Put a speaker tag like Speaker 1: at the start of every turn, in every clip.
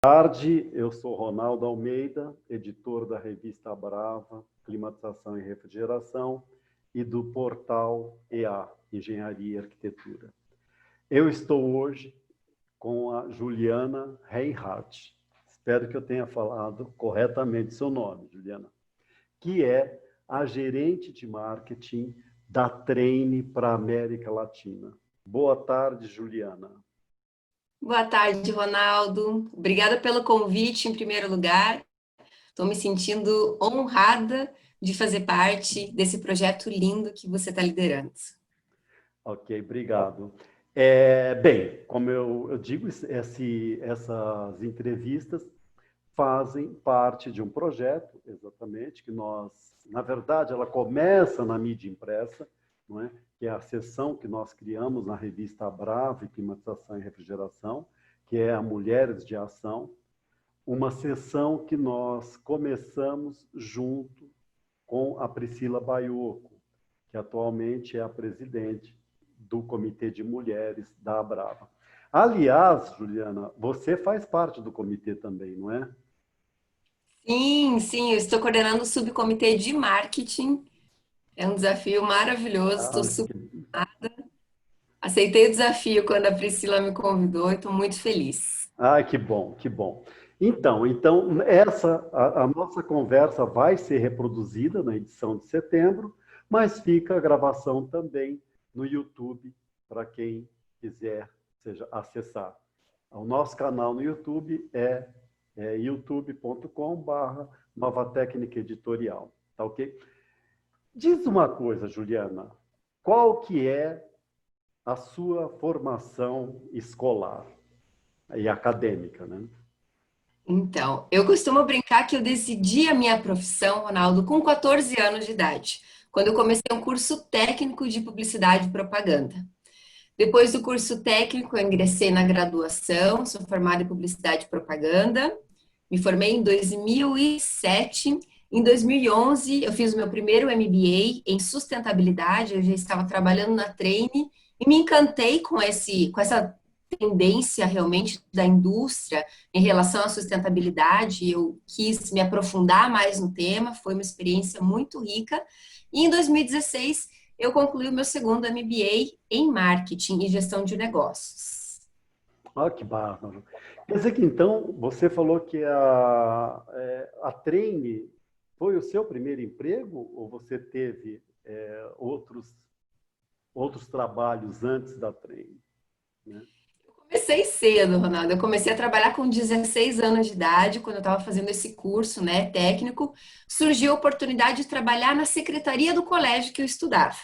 Speaker 1: Tarde, eu sou Ronaldo Almeida, editor da revista Brava, Climatização e Refrigeração, e do portal EA, Engenharia e Arquitetura. Eu estou hoje com a Juliana Reinhardt. Espero que eu tenha falado corretamente seu nome, Juliana, que é a gerente de marketing da Treine para a América Latina. Boa tarde, Juliana.
Speaker 2: Boa tarde, Ronaldo. Obrigada pelo convite, em primeiro lugar. Estou me sentindo honrada de fazer parte desse projeto lindo que você está liderando.
Speaker 1: Ok, obrigado. Bem, como eu digo, essas entrevistas fazem parte de um projeto, exatamente, que nós, na verdade, ela começa na mídia impressa, não é? Que é a seção que nós criamos na revista Brava, Climatização e Refrigeração, que é a Mulheres de Ação, uma seção que nós começamos junto com a Priscila Baiocco, que atualmente é a presidente do Comitê de Mulheres da Abrava. Aliás, Juliana, você faz parte do comitê também, não é?
Speaker 2: Sim, eu estou coordenando o subcomitê de marketing. É um desafio maravilhoso, estou super... Aceitei o desafio quando a Priscila me convidou e estou muito feliz.
Speaker 1: Que bom, que bom. Então a nossa conversa vai ser reproduzida na edição de setembro, mas fica a gravação também no YouTube para quem quiser, acessar. O nosso canal no YouTube é youtube.com/Nova Técnica Editorial, tá ok? Diz uma coisa, Juliana, qual que é a sua formação escolar e acadêmica, né?
Speaker 2: Então, eu costumo brincar que eu decidi a minha profissão, Ronaldo, com 14 anos de idade, quando eu comecei um curso técnico de publicidade e propaganda. Depois do curso técnico, eu ingressei na graduação, sou formada em publicidade e propaganda, me formei em 2007. Em 2011, eu fiz o meu primeiro MBA em sustentabilidade, eu já estava trabalhando na Treine e me encantei com essa tendência realmente da indústria em relação à sustentabilidade. Eu quis me aprofundar mais no tema, foi uma experiência muito rica. E em 2016, eu concluí o meu segundo MBA em marketing e gestão de negócios.
Speaker 1: Que bárbaro. Quer dizer que, então, você falou que a Treine foi o seu primeiro emprego ou você teve outros trabalhos antes da Treine? Né?
Speaker 2: Comecei cedo, Ronaldo. Eu comecei a trabalhar com 16 anos de idade, quando eu estava fazendo esse curso, né, técnico. Surgiu a oportunidade de trabalhar na secretaria do colégio que eu estudava.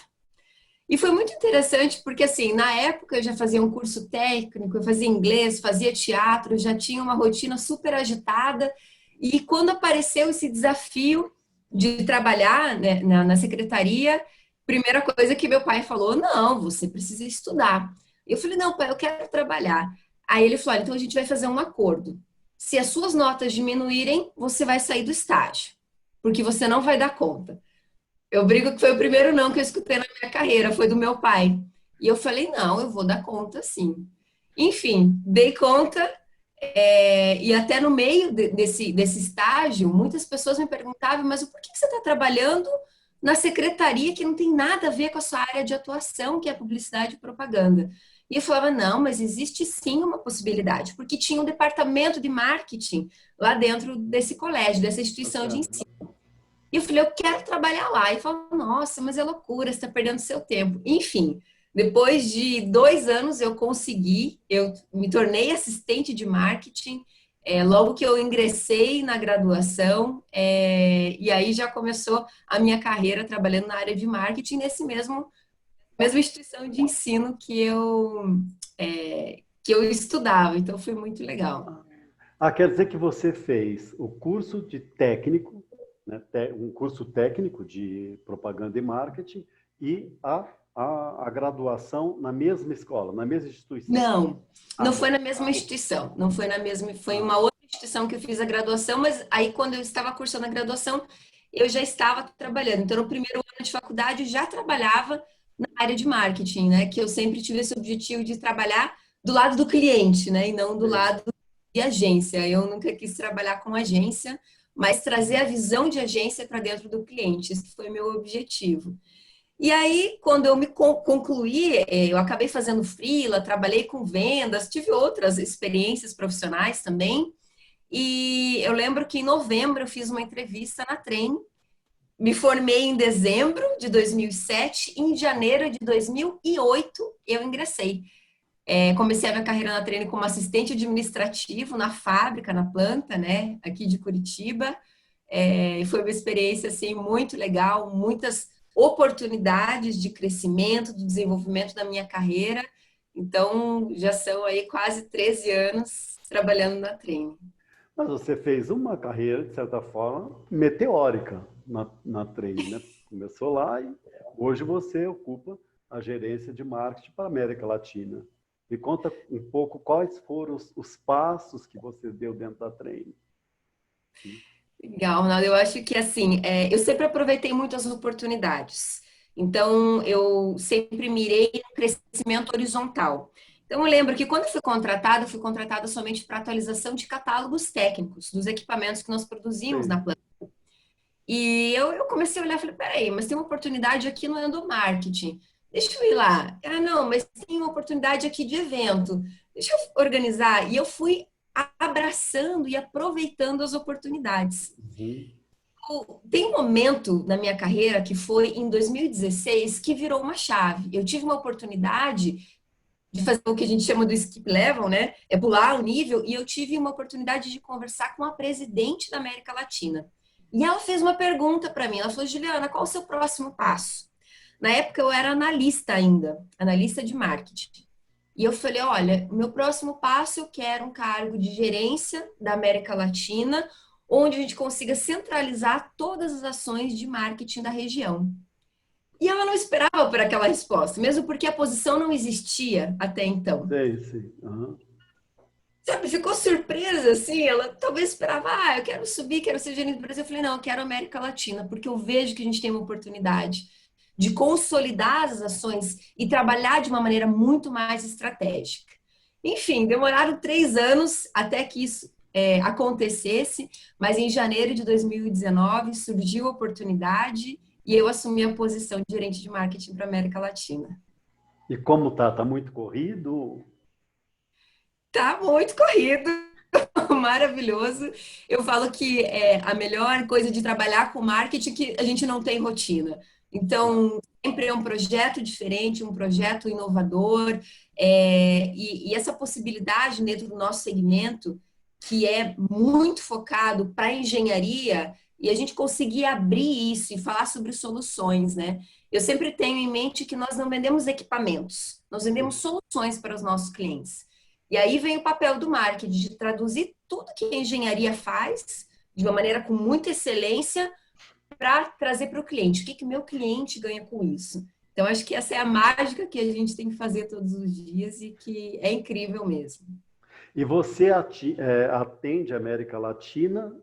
Speaker 2: E foi muito interessante porque, assim, na época eu já fazia um curso técnico, eu fazia inglês, fazia teatro, já tinha uma rotina super agitada. E quando apareceu esse desafio de trabalhar, né, na secretaria, primeira coisa que meu pai falou: não, você precisa estudar. Eu falei: não, pai, eu quero trabalhar. Aí ele falou: então a gente vai fazer um acordo. Se as suas notas diminuírem, você vai sair do estágio, porque você não vai dar conta. Eu brigo que foi o primeiro não que eu escutei na minha carreira, foi do meu pai. E eu falei: não, eu vou dar conta sim. Enfim, dei conta, e até no meio desse estágio, muitas pessoas me perguntavam: mas por que você está trabalhando na secretaria que não tem nada a ver com a sua área de atuação, que é publicidade e propaganda? E eu falava: não, mas existe sim uma possibilidade, porque tinha um departamento de marketing lá dentro desse colégio, dessa instituição de ensino. E eu falei: eu quero trabalhar lá. E falou: nossa, mas é loucura, você está perdendo seu tempo. Enfim, depois de 2 anos eu consegui, eu me tornei assistente de marketing, logo que eu ingressei na graduação, e aí já começou a minha carreira trabalhando na área de marketing, mesma instituição de ensino que eu estudava. Então foi muito legal.
Speaker 1: Quer dizer que você fez o curso de técnico, né, um curso técnico de propaganda e marketing e a graduação na mesma escola, na mesma instituição.
Speaker 2: Não foi na mesma instituição, não foi na mesma, foi uma outra instituição que eu fiz a graduação, mas aí quando eu estava cursando a graduação, eu já estava trabalhando. Então, no primeiro ano de faculdade, eu já trabalhava na área de marketing, né? Que eu sempre tive esse objetivo de trabalhar do lado do cliente, né? E não do lado agência. Eu nunca quis trabalhar com agência, mas trazer a visão de agência para dentro do cliente. Esse foi meu objetivo. E aí, quando eu me concluí, eu acabei fazendo freela, trabalhei com vendas, tive outras experiências profissionais também. E eu lembro que em novembro eu fiz uma entrevista na Trem. Me formei em dezembro de 2007, e em janeiro de 2008 eu ingressei. Comecei a minha carreira na Trem como assistente administrativo na fábrica, na planta, né, aqui de Curitiba. Foi uma experiência assim muito legal, muitas oportunidades de crescimento, de desenvolvimento da minha carreira. Então, já são aí quase 13 anos trabalhando na Trem.
Speaker 1: Mas você fez uma carreira, de certa forma, meteórica na Trem, né? Começou lá e hoje você ocupa a gerência de marketing para a América Latina. Me conta um pouco quais foram os passos que você deu dentro da Trem.
Speaker 2: Legal, Ronaldo. Eu acho que assim, eu sempre aproveitei muitas oportunidades. Então, eu sempre mirei no crescimento horizontal. Então, eu lembro que quando eu fui contratada somente para atualização de catálogos técnicos dos equipamentos que nós produzimos na
Speaker 1: Sim,
Speaker 2: planta. E eu comecei a olhar e falei, peraí, mas tem uma oportunidade aqui no endomarketing. Deixa eu ir lá. Ah, não, mas tem uma oportunidade aqui de evento. Deixa eu organizar. E eu fui abraçando e aproveitando as oportunidades.
Speaker 1: uhum,
Speaker 2: Tem um momento na minha carreira que foi em 2016 que virou uma chave. Eu tive uma oportunidade de fazer o que a gente chama do skip level, né? É pular o nível, e eu tive uma oportunidade de conversar com a presidente da América Latina. E ela fez uma pergunta para mim. Ela falou: Juliana, qual o seu próximo passo? Na época eu era analista ainda, analista de marketing. E eu falei: olha, meu próximo passo eu quero um cargo de gerência da América Latina, onde a gente consiga centralizar todas as ações de marketing da região. E ela não esperava por aquela resposta, mesmo porque a posição não existia até então.
Speaker 1: sei, sei. Uhum.
Speaker 2: Sabe, ficou surpresa, assim, ela talvez esperava, eu quero subir, quero ser gerente do Brasil. Eu falei, não, eu quero América Latina, porque eu vejo que a gente tem uma oportunidade de consolidar as ações e trabalhar de uma maneira muito mais estratégica. Enfim, demoraram 3 anos até que isso acontecesse, mas em janeiro de 2019 surgiu a oportunidade e eu assumi a posição de gerente de marketing para a América Latina.
Speaker 1: E como tá? Tá muito corrido?
Speaker 2: Tá muito corrido, maravilhoso. Eu falo que a melhor coisa de trabalhar com marketing é que a gente não tem rotina. Então, sempre é um projeto diferente, um projeto inovador, e essa possibilidade dentro do nosso segmento, que é muito focado para engenharia, e a gente conseguir abrir isso e falar sobre soluções, né? Eu sempre tenho em mente que nós não vendemos equipamentos, nós vendemos
Speaker 1: Sim.
Speaker 2: soluções para os nossos clientes. E aí vem o papel do marketing, de traduzir tudo que a engenharia faz, de uma maneira com muita excelência, para trazer para o cliente. O que que o meu cliente ganha com isso? Então, acho que essa é a mágica que a gente tem que fazer todos os dias e que é incrível mesmo.
Speaker 1: E você atende a América Latina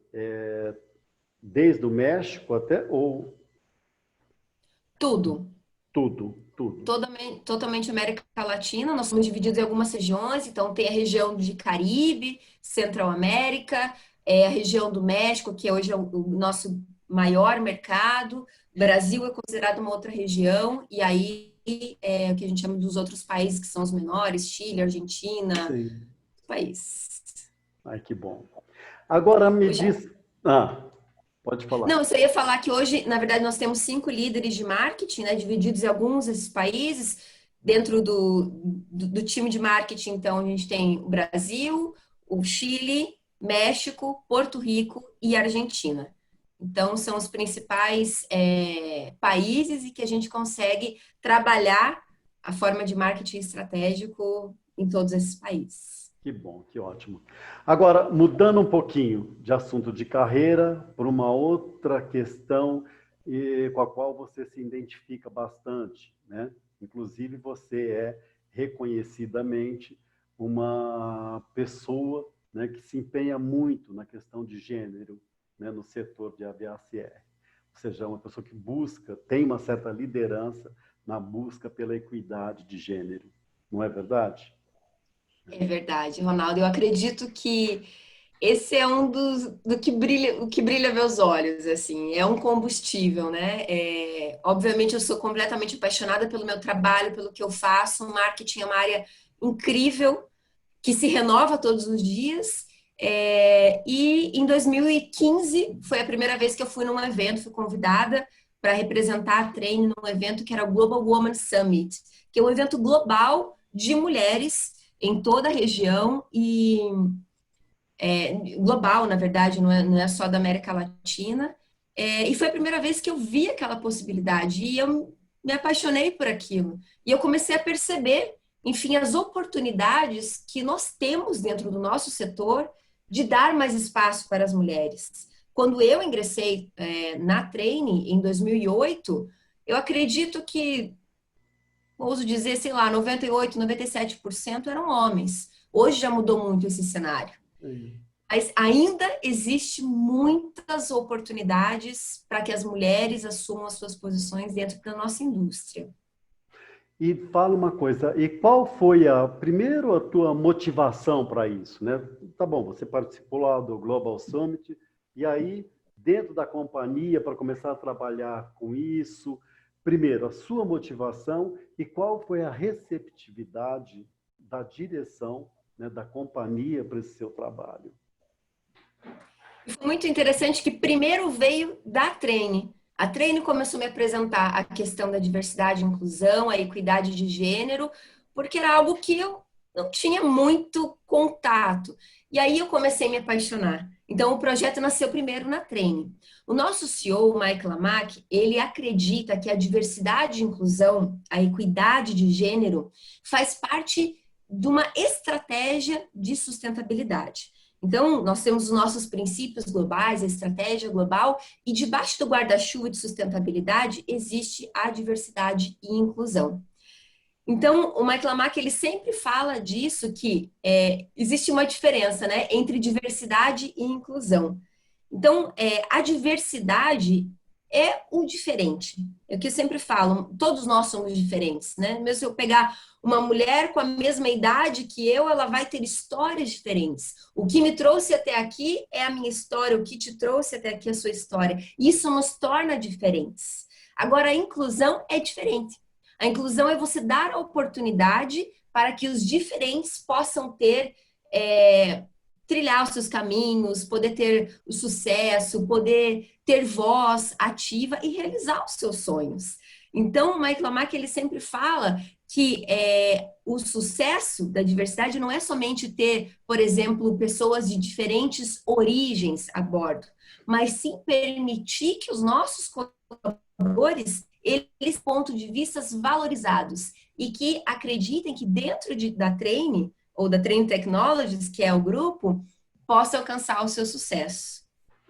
Speaker 1: desde o México até ou
Speaker 2: Tudo.
Speaker 1: tudo, tudo?
Speaker 2: Totalmente América Latina, nós somos divididos em algumas regiões, então tem a região de Caribe, Central América, a região do México, que hoje é o nosso maior mercado, Brasil é considerado uma outra região, e aí o que a gente chama dos outros países que são os menores, Chile, Argentina,
Speaker 1: Sim.
Speaker 2: países.
Speaker 1: Ai, que bom. Agora me
Speaker 2: Hoje,
Speaker 1: diz. Ah, pode falar.
Speaker 2: não, eu só ia falar que hoje, na verdade, nós temos 5 líderes de marketing, né, divididos em alguns desses países. Dentro do time de marketing, então, a gente tem o Brasil, o Chile, México, Porto Rico e Argentina. Então, são os principais países e que a gente consegue trabalhar a forma de marketing estratégico em todos esses países.
Speaker 1: Que bom, que ótimo. Agora, mudando um pouquinho de assunto de carreira para uma outra questão com a qual você se identifica bastante, né? Inclusive, você é reconhecidamente uma pessoa, né, que se empenha muito na questão de gênero, né, no setor de AVACR. Ou seja, uma pessoa que busca, tem uma certa liderança na busca pela equidade de gênero. Não é verdade?
Speaker 2: É verdade, Ronaldo. Eu acredito que esse é um do que brilha, o que brilha meus olhos, assim, é um combustível, né? Obviamente eu sou completamente apaixonada pelo meu trabalho, pelo que eu faço. O marketing é uma área incrível, que se renova todos os dias. E em 2015 foi a primeira vez que eu fui num evento, fui convidada para representar a Treine num evento que era o Global Woman Summit, que é um evento global de mulheres em toda a região e global, na verdade, não é só da América Latina. E foi a primeira vez que eu vi aquela possibilidade e eu me apaixonei por aquilo. E eu comecei a perceber, enfim, as oportunidades que nós temos dentro do nosso setor de dar mais espaço para as mulheres. Quando eu ingressei na Treine em 2008, eu acredito que, ouso dizer, sei lá, 98, 97% eram homens. Hoje já mudou muito esse cenário.
Speaker 1: Sim.
Speaker 2: Mas ainda existe muitas oportunidades para que as mulheres assumam as suas posições dentro da nossa indústria.
Speaker 1: E fala uma coisa, e qual foi primeiro a tua motivação para isso, né? Tá bom, você participou lá do Global Summit, e aí, dentro da companhia, para começar a trabalhar com isso, primeiro, a sua motivação e qual foi a receptividade da direção, né, da companhia para esse seu trabalho?
Speaker 2: E foi muito interessante que primeiro veio da Treine. A Treine começou a me apresentar a questão da diversidade e inclusão, a equidade de gênero, porque era algo que eu não tinha muito contato. E aí eu comecei a me apaixonar. Então o projeto nasceu primeiro na Treine. O nosso CEO, o Mike Lamack, ele acredita que a diversidade e inclusão, a equidade de gênero, faz parte de uma estratégia de sustentabilidade. Então, nós temos os nossos princípios globais, a estratégia global, e debaixo do guarda-chuva de sustentabilidade existe a diversidade e inclusão. Então, o Michael Lamack, ele sempre fala disso, que existe uma diferença, né, entre diversidade e inclusão. Então, a diversidade é o diferente. É o que eu sempre falo, todos nós somos diferentes, né? Mesmo se eu pegar uma mulher com a mesma idade que eu, ela vai ter histórias diferentes. O que me trouxe até aqui é a minha história, o que te trouxe até aqui é a sua história. Isso nos torna diferentes. Agora, a inclusão é diferente. A inclusão é você dar a oportunidade para que os diferentes possam ter trilhar os seus caminhos, poder ter o sucesso, poder ter voz ativa e realizar os seus sonhos. Então, o Mike Lamack, ele sempre fala que o sucesso da diversidade não é somente ter, por exemplo, pessoas de diferentes origens a bordo, mas sim permitir que os nossos colaboradores eles ponto de vistas valorizados e que acreditem que dentro da Treine ou da Treine Technologies, que é o grupo, possa alcançar o seu sucesso.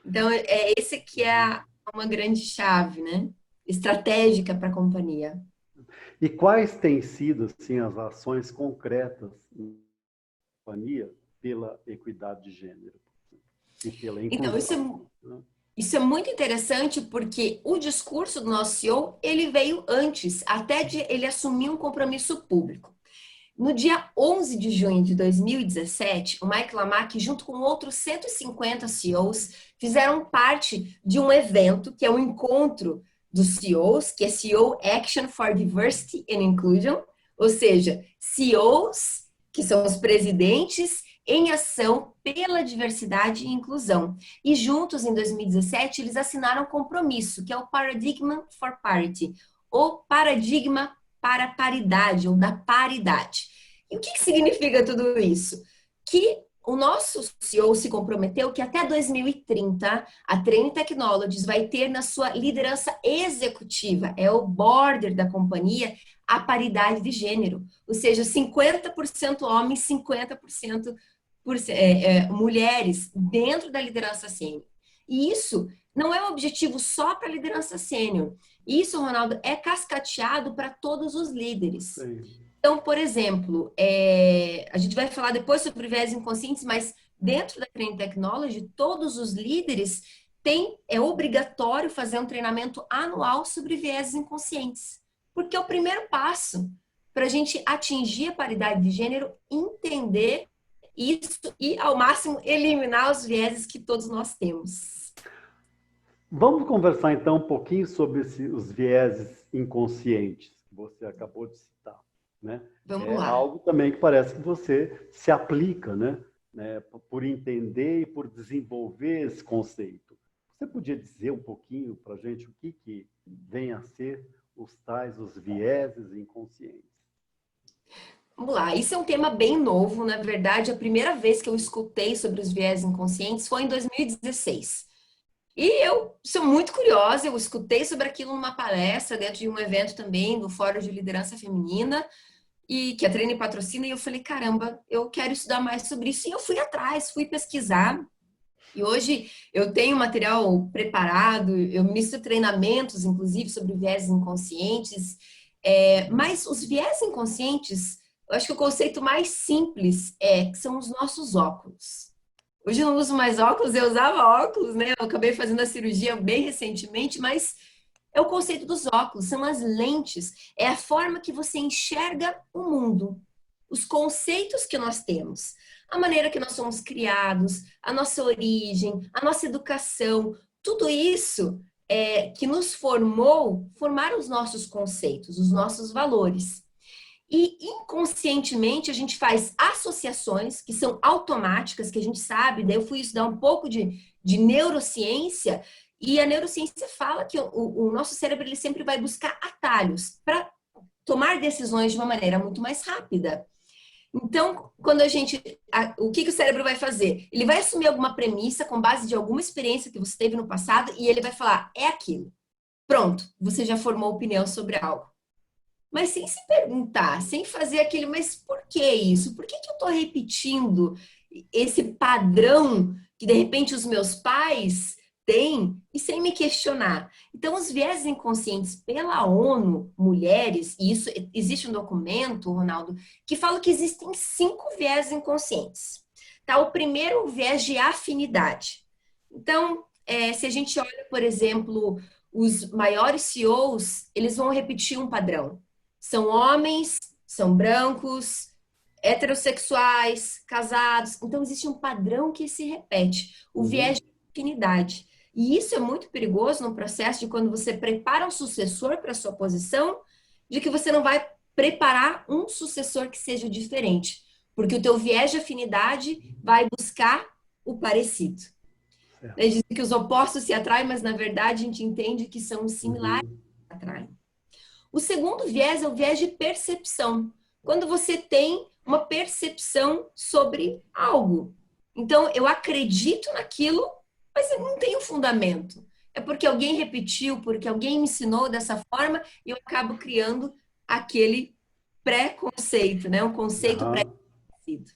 Speaker 2: Então, esse que é uma grande chave, né? Estratégica para a companhia.
Speaker 1: E quais têm sido, assim, as ações concretas da companhia pela equidade de gênero e pela
Speaker 2: Então,
Speaker 1: inclusão?
Speaker 2: isso é muito interessante porque o discurso do nosso CEO, ele veio antes, até de ele assumir um compromisso público. No dia 11 de junho de 2017, o Mike Lamack, junto com outros 150 CEOs, fizeram parte de um evento, que é o encontro dos CEOs, que é CEO Action for Diversity and Inclusion, ou seja, CEOs, que são os presidentes, em ação pela diversidade e inclusão. E juntos, em 2017, eles assinaram um compromisso, que é o Paradigm for Parity, ou Paradigma para a paridade ou da paridade. E o que significa tudo isso? Que o nosso CEO se comprometeu que até 2030 a Treine Technologies vai ter na sua liderança executiva, é o board da companhia, a paridade de gênero, ou seja, 50% homens, 50% mulheres dentro da liderança sênior. E isso não é um objetivo só para a liderança sênior. Isso, Ronaldo, é cascateado para todos os líderes.
Speaker 1: Sim.
Speaker 2: Então, por exemplo, a gente vai falar depois sobre viés inconscientes, mas dentro da Treine Technology, todos os líderes é obrigatório fazer um treinamento anual sobre viés inconscientes. Porque é o primeiro passo. para a gente atingir a paridade de gênero, entender isso e, ao máximo, eliminar os vieses que todos nós temos.
Speaker 1: Vamos conversar então um pouquinho sobre os vieses inconscientes que você acabou de citar, né?
Speaker 2: Vamos lá.
Speaker 1: Algo também que parece que você se aplica, né? Por entender e por desenvolver esse conceito. Você podia dizer um pouquinho para a gente o que vem a ser os vieses inconscientes?
Speaker 2: Vamos lá, isso é um tema bem novo, na verdade, a primeira vez que eu escutei sobre os vieses inconscientes foi em 2016. E eu sou muito curiosa, eu escutei sobre aquilo numa palestra, dentro de um evento também, do Fórum de Liderança Feminina, e que a Treine patrocina, e eu falei, caramba, eu quero estudar mais sobre isso. E eu fui atrás, fui pesquisar, e hoje eu tenho material preparado, eu ministro treinamentos, inclusive, sobre vieses inconscientes, mas os vieses inconscientes, eu acho que o conceito mais simples que são os nossos óculos. Hoje eu não uso mais óculos, eu usava óculos, né? Eu acabei fazendo a cirurgia bem recentemente, mas é o conceito dos óculos, são as lentes, é a forma que você enxerga o mundo, os conceitos que nós temos, a maneira que nós somos criados, a nossa origem, a nossa educação, tudo isso que nos formaram os nossos conceitos, os nossos valores. E inconscientemente a gente faz associações que são automáticas, que a gente sabe, daí eu fui estudar um pouco de neurociência, e a neurociência fala que o nosso cérebro ele sempre vai buscar atalhos para tomar decisões de uma maneira muito mais rápida. Então, o que o cérebro vai fazer? Ele vai assumir alguma premissa com base de alguma experiência que você teve no passado e ele vai falar, é aquilo. Pronto, você já formou opinião sobre algo. Mas sem se perguntar, sem fazer aquele, mas por que isso? Por que eu estou repetindo esse padrão que de repente os meus pais têm e sem me questionar? Então, os vieses inconscientes pela ONU, mulheres, e isso existe um documento, Ronaldo, que fala que existem 5 vieses inconscientes. Tá? O primeiro, o viés de afinidade. Então, se a gente olha, por exemplo, os maiores CEOs, eles vão repetir um padrão. São homens, são brancos, heterossexuais, casados. Então, existe um padrão que se repete, o viés de afinidade. E isso é muito perigoso no processo de quando você prepara um sucessor para a sua posição, de que você não vai preparar um sucessor que seja diferente. Porque o teu viés de afinidade vai buscar o parecido. Dizem que os opostos se atraem, mas na verdade a gente entende que são similares que se atraem. O segundo viés é o viés de percepção. Quando você tem uma percepção sobre algo. Então, eu acredito naquilo, mas eu não tenho fundamento. É porque alguém repetiu, porque alguém me ensinou dessa forma, e eu acabo criando aquele pré-conceito, né? Um conceito pré-concebido.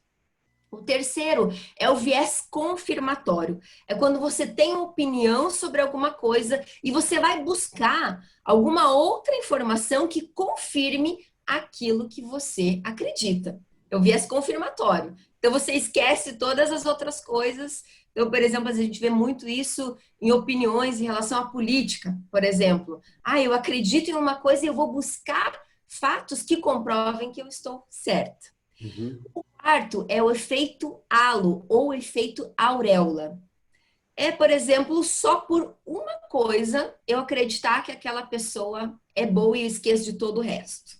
Speaker 2: O terceiro é o viés confirmatório. É quando você tem uma opinião sobre alguma coisa e você vai buscar alguma outra informação que confirme aquilo que você acredita. É o viés confirmatório. Então, você esquece todas as outras coisas. Então, por exemplo, a gente vê muito isso em opiniões em relação à política, por exemplo. Eu acredito em uma coisa e eu vou buscar fatos que comprovem que eu estou certa. O quarto é o efeito halo ou efeito auréola. Por exemplo, só por uma coisa eu acreditar que aquela pessoa é boa e eu esqueço de todo o resto.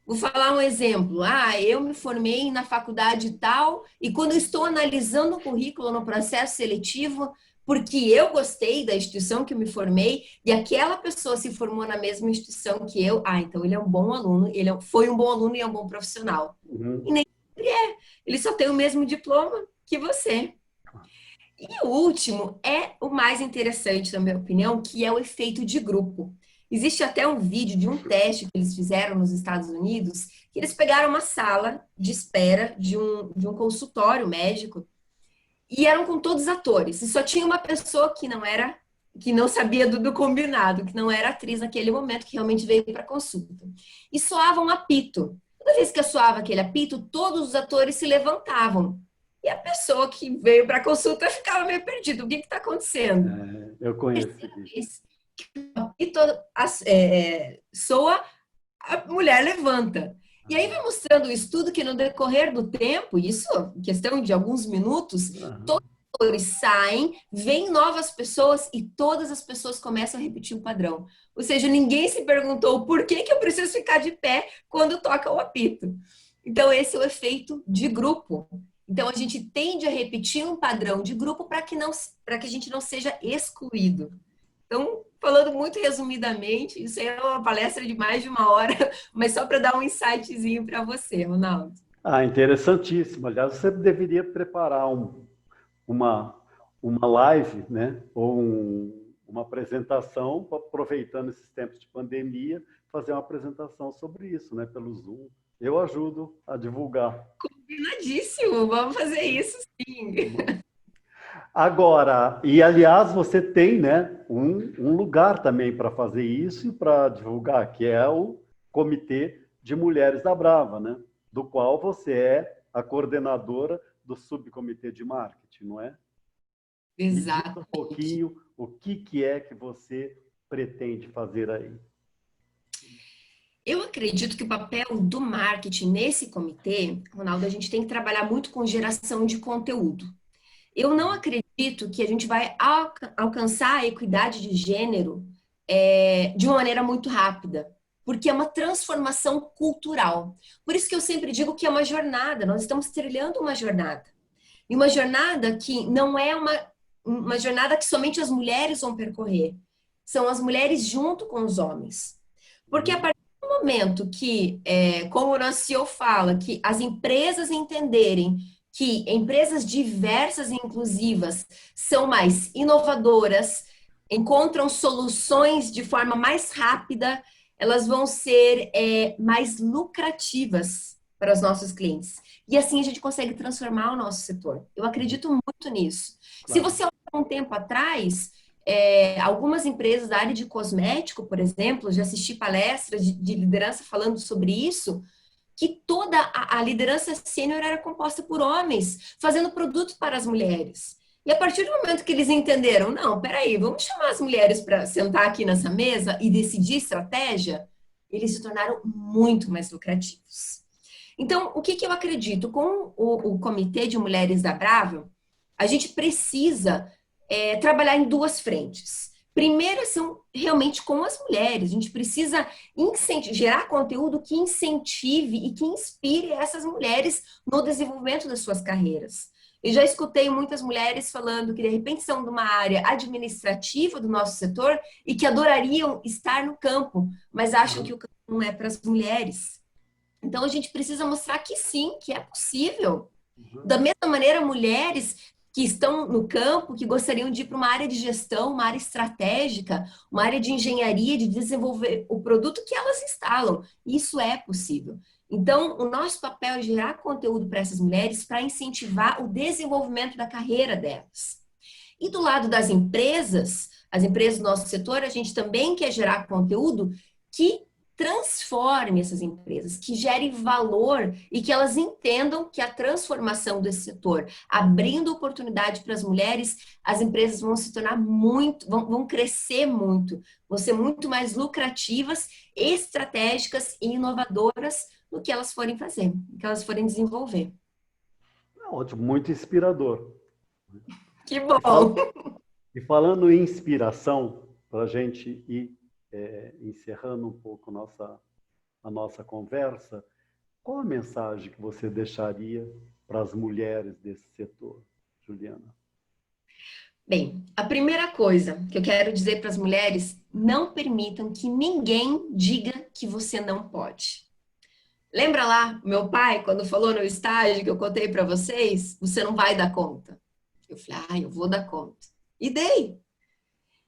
Speaker 2: Vou falar um exemplo. Eu me formei na faculdade tal e quando eu estou analisando o currículo no processo seletivo, porque eu gostei da instituição que eu me formei e aquela pessoa se formou na mesma instituição que eu, então ele é um bom aluno, foi um bom aluno e é um bom profissional. E nem sempre ele só tem o mesmo diploma que você. E o último é o mais interessante, na minha opinião, que é o efeito de grupo. Existe até um vídeo de um teste que eles fizeram nos Estados Unidos, que eles pegaram uma sala de espera de um consultório médico e eram com todos os atores. E só tinha uma pessoa que não sabia do combinado, que não era atriz naquele momento, que realmente veio para consulta. E soava um apito. Toda vez que soava aquele apito, todos os atores se levantavam. E a pessoa que veio para consulta ficava meio perdida. O que está acontecendo?
Speaker 1: Eu conheço isso.
Speaker 2: O apito soa, a mulher levanta. E aí vai mostrando o estudo que no decorrer do tempo, isso em questão de alguns minutos,
Speaker 1: Aham.
Speaker 2: todos os atores saem, vêm novas pessoas e todas as pessoas começam a repetir o padrão. Ou seja, ninguém se perguntou por que que eu preciso ficar de pé quando toca o apito. Então, esse é o efeito de grupo. Então, a gente tende a repetir um padrão de grupo para que não, para que a gente não seja excluído. Então, falando muito resumidamente, isso aí é uma palestra de mais de uma hora, mas só para dar um insightzinho para você, Ronaldo.
Speaker 1: Ah, interessantíssimo. Aliás, você deveria preparar uma, uma live, né? Ou uma apresentação, aproveitando esses tempos de pandemia, fazer uma apresentação sobre isso, né? Pelo Zoom. Eu ajudo a divulgar.
Speaker 2: Combinadíssimo, vamos fazer isso sim.
Speaker 1: Agora, e aliás, você tem, né, um lugar também para fazer isso e para divulgar, que é o Comitê de Mulheres da Brava, né? Do qual você é a coordenadora do subcomitê de marketing, não é? Me diz um
Speaker 2: Exatamente.
Speaker 1: pouquinho o que é que você pretende fazer aí.
Speaker 2: Eu acredito que o papel do marketing nesse comitê, Ronaldo, a gente tem que trabalhar muito com geração de conteúdo. Eu não acredito que a gente vai alcançar a equidade de gênero de uma maneira muito rápida, porque é uma transformação cultural. Por isso que eu sempre digo que é uma jornada, nós estamos trilhando uma jornada. E uma jornada que não é uma jornada que somente as mulheres vão percorrer, são as mulheres junto com os homens. Porque a
Speaker 1: Uhum.
Speaker 2: partir do momento que, como o nosso CEO fala, que as empresas entenderem que empresas diversas e inclusivas são mais inovadoras, encontram soluções de forma mais rápida, elas vão ser mais lucrativas para os nossos clientes. E assim a gente consegue transformar o nosso setor. Eu acredito muito nisso. Se
Speaker 1: Claro.
Speaker 2: você olhar um tempo atrás, algumas empresas da área de cosmético, por exemplo, já assisti palestras de liderança falando sobre isso, que toda a liderança sênior era composta por homens, fazendo produtos para as mulheres. E a partir do momento que eles entenderam, não, peraí, vamos chamar as mulheres para sentar aqui nessa mesa e decidir estratégia, eles se tornaram muito mais lucrativos. Então, o que eu acredito? Com o Comitê de Mulheres da Brava, a gente precisa trabalhar em duas frentes. Primeiro, são realmente com as mulheres. A gente precisa gerar conteúdo que incentive e que inspire essas mulheres no desenvolvimento das suas carreiras. Eu já escutei muitas mulheres falando que, de repente, são de uma área administrativa do nosso setor e que adorariam estar no campo, mas acham que o campo não é para as mulheres. Então, a gente precisa mostrar que sim, que é possível.
Speaker 1: Uhum.
Speaker 2: Da mesma maneira, mulheres que estão no campo, que gostariam de ir para uma área de gestão, uma área estratégica, uma área de engenharia, de desenvolver o produto que elas instalam. Isso é possível. Então, o nosso papel é gerar conteúdo para essas mulheres para incentivar o desenvolvimento da carreira delas. E do lado das empresas, as empresas do nosso setor, a gente também quer gerar conteúdo que transforme essas empresas, que gere valor e que elas entendam que a transformação desse setor, abrindo oportunidade para as mulheres, as empresas vão se tornar muito, vão crescer muito, vão ser muito mais lucrativas, estratégicas e inovadoras no que elas forem fazer, no que elas forem desenvolver.
Speaker 1: Ótimo, muito inspirador.
Speaker 2: Que
Speaker 1: E, fal
Speaker 2: bom!
Speaker 1: e falando em inspiração, para a gente ir encerrando um pouco a nossa conversa, qual a mensagem que você deixaria para as mulheres desse setor, Juliana?
Speaker 2: Bem, a primeira coisa que eu quero dizer para as mulheres, não permitam que ninguém diga que você não pode. Lembra lá, meu pai, quando falou no estágio que eu contei para vocês, você não vai dar conta. Eu falei, eu vou dar conta. E dei.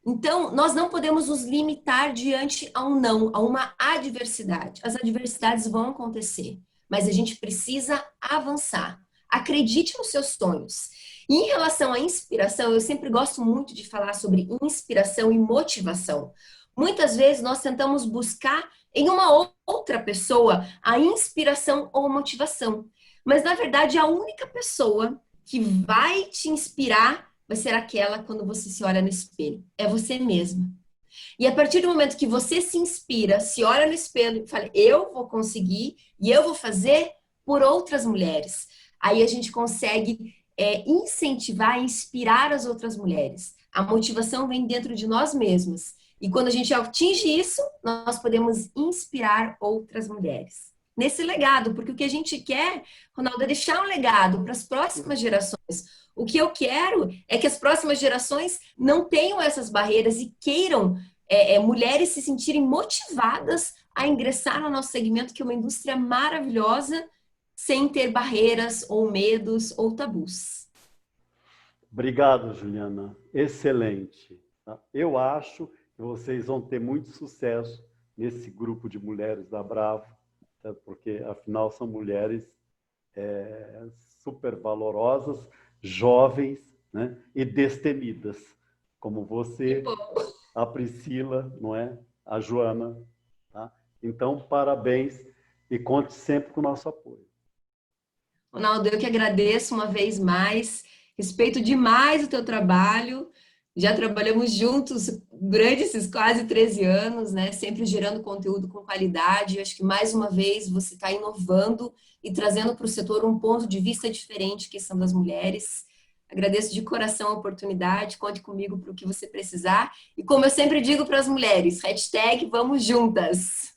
Speaker 2: Então, nós não podemos nos limitar diante a um não, a uma adversidade. As adversidades vão acontecer, mas a gente precisa avançar. Acredite nos seus sonhos. E em relação à inspiração, eu sempre gosto muito de falar sobre inspiração e motivação. Muitas vezes nós tentamos buscar em uma outra pessoa a inspiração ou motivação, mas na verdade a única pessoa que vai te inspirar vai ser aquela quando você se olha no espelho. É você mesma. E a partir do momento que você se inspira, se olha no espelho e fala, eu vou conseguir e eu vou fazer por outras mulheres. Aí a gente consegue incentivar, inspirar as outras mulheres. A motivação vem dentro de nós mesmas. E quando a gente atinge isso, nós podemos inspirar outras mulheres. Nesse legado, porque o que a gente quer, Ronaldo, é deixar um legado para as próximas gerações. O que eu quero é que as próximas gerações não tenham essas barreiras e queiram mulheres se sentirem motivadas a ingressar no nosso segmento, que é uma indústria maravilhosa, sem ter barreiras ou medos ou tabus.
Speaker 1: Obrigado, Juliana. Excelente. Tá? Eu acho que vocês vão ter muito sucesso nesse grupo de mulheres da Bravo, tá? Porque, afinal, são mulheres super valorosas, jovens, né? E destemidas, como você, a Priscila, não é? A Joana. Tá? Então, parabéns e conte sempre com o nosso apoio.
Speaker 2: Ronaldo, eu que agradeço uma vez mais, respeito demais o teu trabalho, já trabalhamos juntos durante esses quase 13 anos, né? Sempre gerando conteúdo com qualidade. Eu acho que mais uma vez você está inovando e trazendo para o setor um ponto de vista diferente, que são das mulheres. Agradeço de coração a oportunidade, conte comigo para o que você precisar. E como eu sempre digo para as mulheres, hashtag vamos juntas!